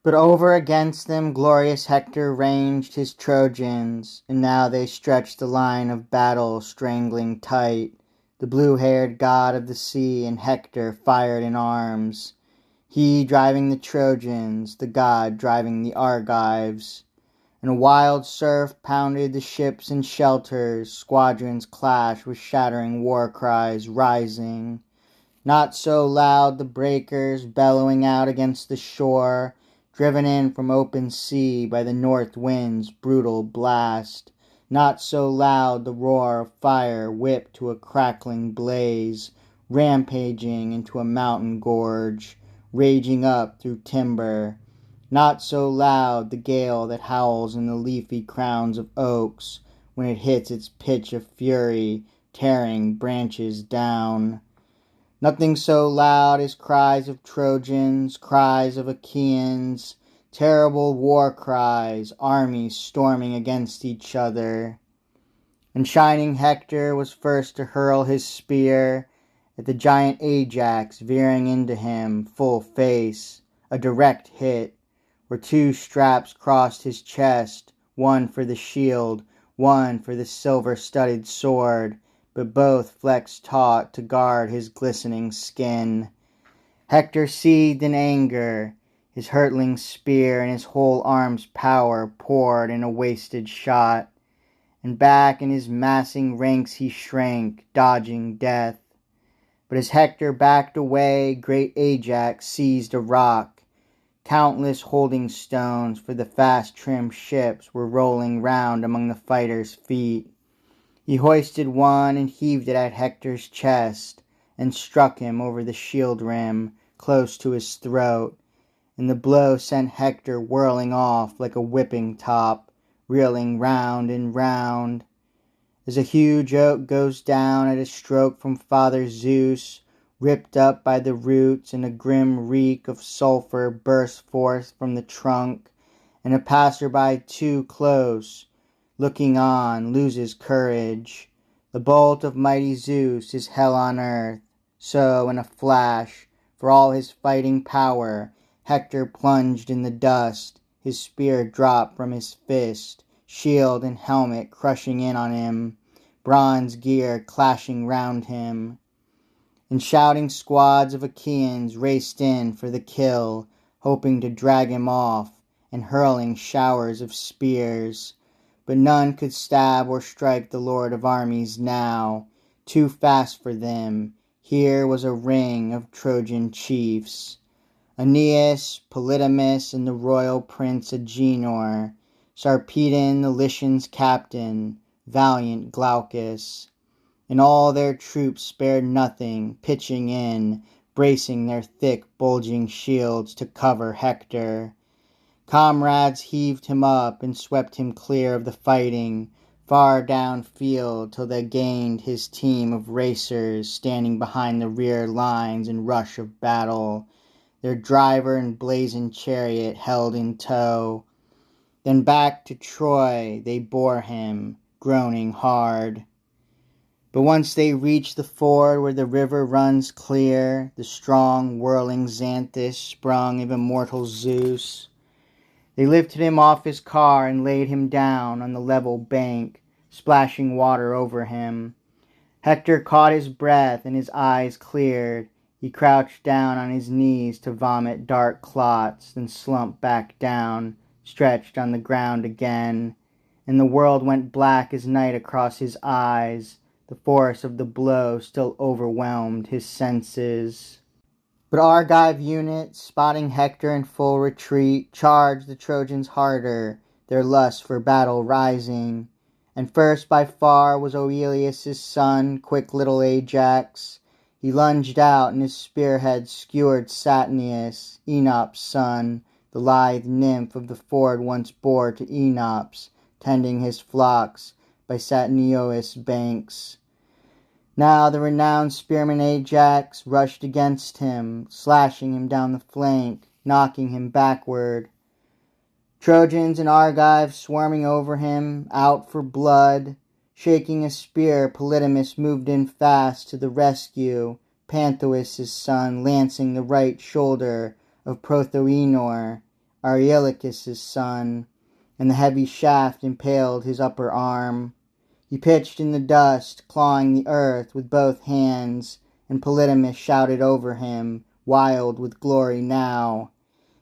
But over against them glorious Hector ranged his Trojans, and now they stretched the line of battle strangling tight. The blue-haired god of the sea and Hector fired in arms, he driving the Trojans, the god driving the Argives. And a wild surf pounded the ships and shelters, squadrons clashed with shattering war cries rising. Not so loud the breakers bellowing out against the shore, driven in from open sea by the north wind's brutal blast. Not so loud the roar of fire whipped to a crackling blaze, rampaging into a mountain gorge, raging up through timber. Not so loud the gale that howls in the leafy crowns of oaks when it hits its pitch of fury, tearing branches down. Nothing so loud as cries of Trojans, cries of Achaeans, terrible war cries, armies storming against each other. And shining Hector was first to hurl his spear at the giant Ajax veering into him full face, a direct hit, where two straps crossed his chest, one for the shield, one for the silver-studded sword, but both flexed taut to guard his glistening skin. Hector seethed in anger, his hurtling spear and his whole arm's power poured in a wasted shot, and back in his massing ranks he shrank, dodging death. But as Hector backed away, great Ajax seized a rock. Countless holding stones for the fast-trimmed ships were rolling round among the fighters' feet. He hoisted one and heaved it at Hector's chest, and struck him over the shield rim, close to his throat, and the blow sent Hector whirling off like a whipping top, reeling round and round. As a huge oak goes down at a stroke from Father Zeus, ripped up by the roots, and a grim reek of sulphur bursts forth from the trunk, and a passer-by too close, looking on, loses courage. The bolt of mighty Zeus is hell on earth. So, in a flash, for all his fighting power, Hector plunged in the dust, his spear dropped from his fist, shield and helmet crushing in on him, bronze gear clashing round him. And shouting squads of Achaeans raced in for the kill, hoping to drag him off, and hurling showers of spears. But none could stab or strike the Lord of armies now, too fast for them. Here was a ring of Trojan chiefs, Aeneas, Polydamas, and the royal prince Agenor, Sarpedon the Lycians' captain, valiant Glaucus. And all their troops spared nothing, pitching in, bracing their thick bulging shields to cover Hector. Comrades heaved him up and swept him clear of the fighting, far downfield till they gained his team of racers standing behind the rear lines in rush of battle, their driver and blazoned chariot held in tow. Then back to Troy they bore him, groaning hard. But once they reached the ford where the river runs clear, the strong whirling Xanthus sprung of immortal Zeus, they lifted him off his car and laid him down on the level bank, splashing water over him. Hector caught his breath and his eyes cleared. He crouched down on his knees to vomit dark clots, then slumped back down, stretched on the ground again. And the world went black as night across his eyes. The force of the blow still overwhelmed his senses. But Argive units, spotting Hector in full retreat, charged the Trojans harder, their lust for battle rising. And first by far was Oileus' son, quick little Ajax. He lunged out, and his spearhead skewered Satnius, Enops' son, the lithe nymph of the ford once bore to Enops, tending his flocks by Satniois' banks. Now the renowned spearman Ajax rushed against him, slashing him down the flank, knocking him backward. Trojans and Argives swarming over him, out for blood. Shaking a spear, Polydamas moved in fast to the rescue, Panthous' son lancing the right shoulder of Prothoenor, Areilycus' son, and the heavy shaft impaled his upper arm. He pitched in the dust, clawing the earth with both hands, and Polydamas shouted over him, wild with glory now,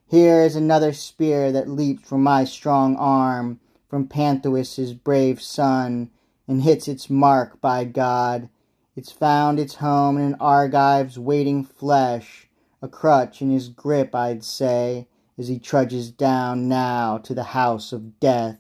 "Here is another spear that leaped from my strong arm, from Panthous' brave son, and hits its mark, by God. It's found its home in an Argive's waiting flesh, a crutch in his grip, I'd say, as he trudges down now to the house of death."